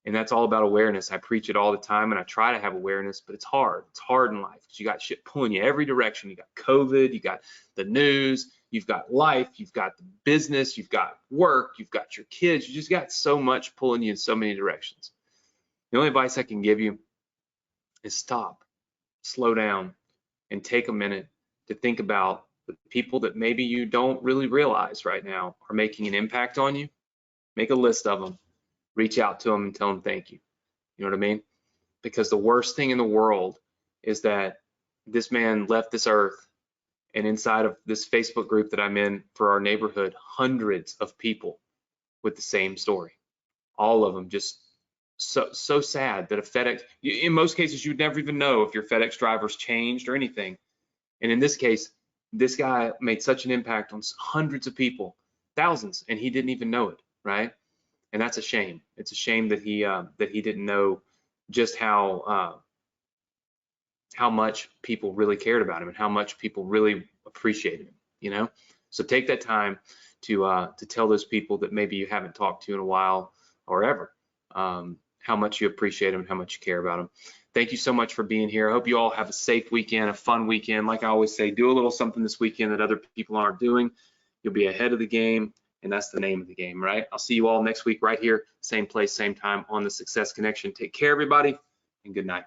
And that's all about awareness. I preach it all the time, and I try to have awareness, but it's hard. It's hard in life because you got shit pulling you every direction. You got COVID, you got the news, you've got life, you've got the business, you've got work, you've got your kids. You just got so much pulling you in so many directions. The only advice I can give you is stop, slow down, and take a minute to think about the people that maybe you don't really realize right now are making an impact on you. Make a list of them. Reach out to them and tell them thank you. You know what I mean? Because the worst thing in the world is that this man left this earth, and inside of this Facebook group that I'm in for our neighborhood, hundreds of people with the same story. All of them just so sad that a FedEx, in most cases, you'd never even know if your FedEx driver's changed or anything. And in this case, this guy made such an impact on hundreds of people, thousands, and he didn't even know it, right? And that's a shame. It's a shame that he didn't know just how much people really cared about him and how much people really appreciated him. So take that time to tell those people that maybe you haven't talked to in a while or ever how much you appreciate them and how much you care about them. Thank you so much for being here. I hope you all have a safe weekend, a fun weekend. Like I always say, do a little something this weekend that other people aren't doing. You'll be ahead of the game. And that's the name of the game, right? I'll see you all next week right here, same place, same time on the Success Connection. Take care, everybody, and good night.